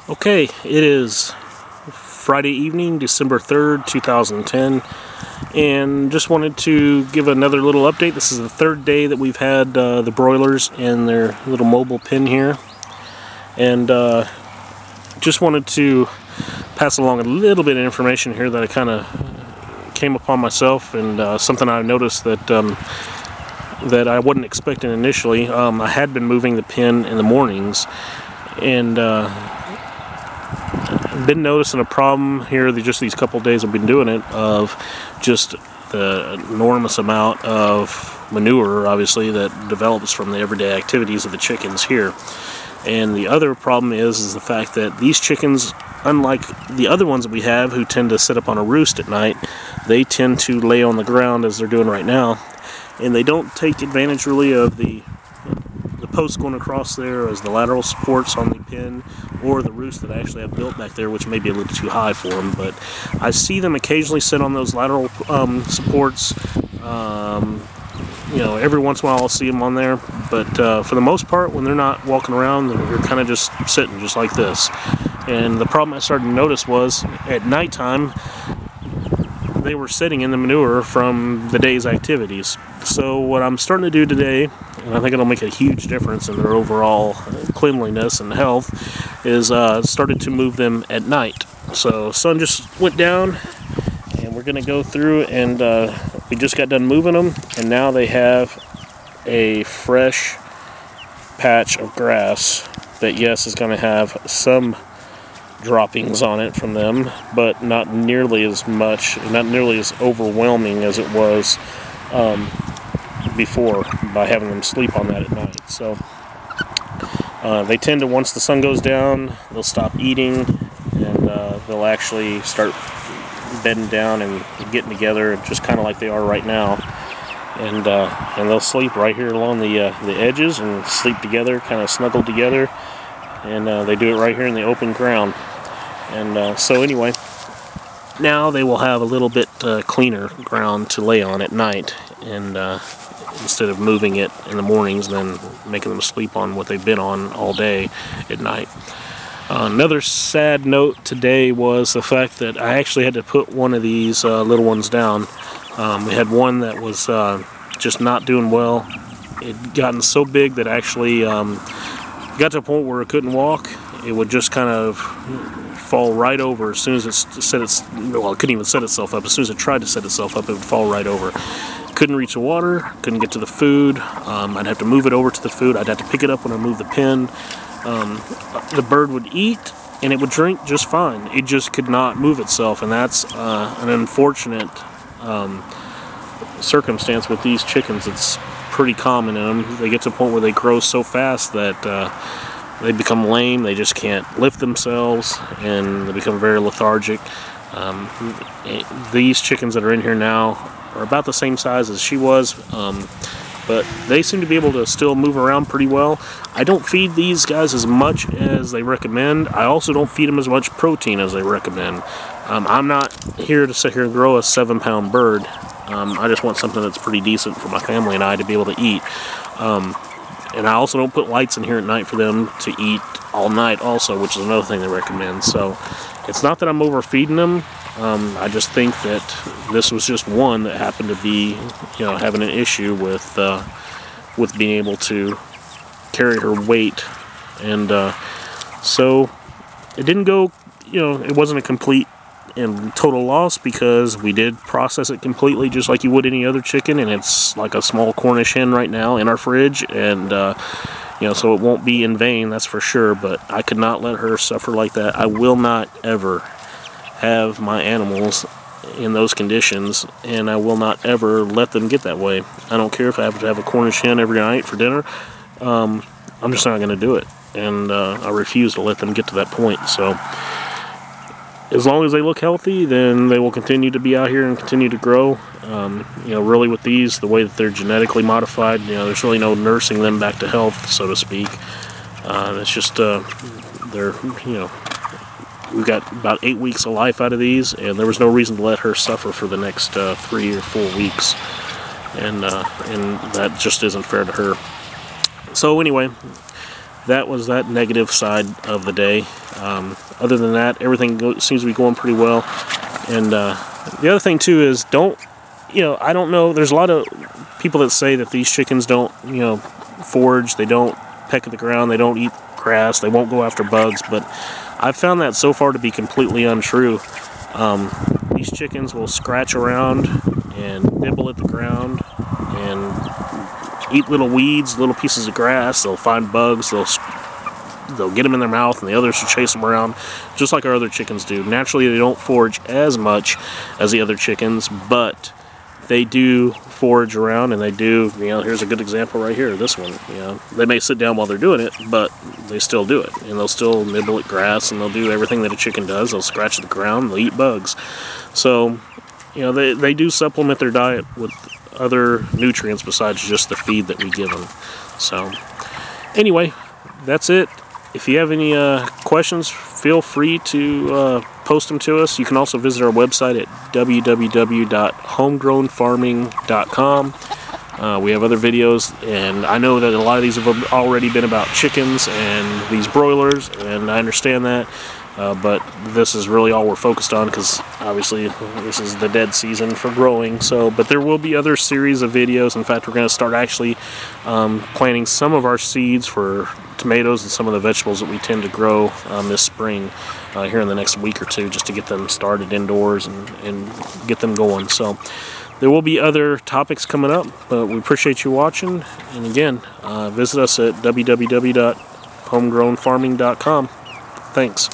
Okay, it is Friday evening, December 3rd, 2010, and just wanted to give another little update. This is the third day that we've had the broilers in their little mobile pen here, and just wanted to pass along a little bit of information here that I kind of came upon myself, and something I noticed that that I wasn't expecting initially. I had been moving the pen in the mornings, and been noticing a problem here just these couple days I've been doing it, of just the enormous amount of manure, obviously, that develops from the everyday activities of the chickens here. And the other problem is the fact that these chickens, unlike the other ones that we have who tend to sit up on a roost at night, they tend to lay on the ground as they're doing right now, and they don't take advantage really of the posts going across there as the lateral supports on the pen, or the roost that I actually have built back there, which may be a little too high for them. But I see them occasionally sit on those lateral supports. You know, every once in a while I'll see them on there, but for the most part, when they're not walking around, they're kind of just sitting just like this. And the problem I started to notice was at nighttime they were sitting in the manure from the day's activities. So what I'm starting to do today, and I think it'll make a huge difference in their overall cleanliness and health, is started to move them at night. So sun just went down, and we're going to go through, and we just got done moving them, and now they have a fresh patch of grass that, yes, is going to have some droppings on it from them, but not nearly as much, not nearly as overwhelming as it was before, by having them sleep on that at night. So they tend to, once the sun goes down, they'll stop eating, and they'll actually start bedding down and getting together, just kind of like they are right now, and they'll sleep right here along the edges and sleep together, kind of snuggled together. And they do it right here in the open ground. And so anyway, now they will have a little bit cleaner ground to lay on at night, and instead of moving it in the mornings and then making them sleep on what they've been on all day at night. Another sad note today was the fact that I actually had to put one of these little ones down. We had one that was just not doing well. It had gotten so big that actually got to a point where it couldn't walk. It would just kind of fall right over as soon as it set well, it couldn't even set itself up. As soon as it tried to set itself up, it would fall right over. Couldn't reach the water, couldn't get to the food. I'd have to move it over to the food. I'd have to pick it up when I moved the pen. The bird would eat, and it would drink just fine. It just could not move itself, and that's an unfortunate circumstance with these chickens. It's pretty common in them. They get to a point where they grow so fast that they become lame. They just can't lift themselves, and they become very lethargic. These chickens that are in here now are about the same size as she was, but they seem to be able to still move around pretty well. I don't feed these guys as much as they recommend. I also don't feed them as much protein as they recommend. I'm not here to sit here and grow a 7-pound bird. I just want something that's pretty decent for my family and I to be able to eat. And I also don't put lights in here at night for them to eat all night also, which is another thing they recommend. So it's not that I'm overfeeding them. I just think that this was just one that happened to be, you know, having an issue with being able to carry her weight. And so it didn't go, you know, it wasn't a complete and total loss, because we did process it completely just like you would any other chicken, and it's like a small Cornish hen right now in our fridge, and you know, so it won't be in vain, that's for sure. But I could not let her suffer like that. I will not ever have my animals in those conditions, and I will not ever let them get that way. I don't care if I have to have a Cornish hen every night for dinner. I'm just not going to do it, and I refuse to let them get to that point. So as long as they look healthy, then they will continue to be out here and continue to grow. You know, really with these, the way that they're genetically modified, you know, there's really no nursing them back to health, so to speak. It's just, they're, you know, we've got about 8 weeks of life out of these, and there was no reason to let her suffer for the next 3 or 4 weeks. And that just isn't fair to her. So anyway, that was that negative side of the day. Other than that, everything seems to be going pretty well. And the other thing too is I don't know, there's a lot of people that say that these chickens don't, forage, they don't peck at the ground, they don't eat grass, they won't go after bugs, but I've found that so far to be completely untrue. These chickens will scratch around and nibble at the ground and eat little weeds, little pieces of grass. They'll find bugs, they'll get them in their mouth, and the others will chase them around, just like our other chickens do. Naturally, they don't forage as much as the other chickens, but they do forage around, and they do, here's a good example right here, this one. They may sit down while they're doing it, but they still do it, and they'll still nibble at grass, and they'll do everything that a chicken does. They'll scratch the ground, they'll eat bugs. So, they do supplement their diet with other nutrients besides just the feed that we give them. So, anyway, that's it. If you have any questions, feel free to post them to us. You can also visit our website at www.homegrownfarming.com. We have other videos, and I know that a lot of these have already been about chickens and these broilers, and I understand that. But this is really all we're focused on, because obviously this is the dead season for growing. But there will be other series of videos. In fact, we're going to start actually planting some of our seeds for tomatoes and some of the vegetables that we tend to grow this spring here in the next week or two, just to get them started indoors and get them going. So there will be other topics coming up, but we appreciate you watching. And again, visit us at www.homegrownfarming.com. Thanks.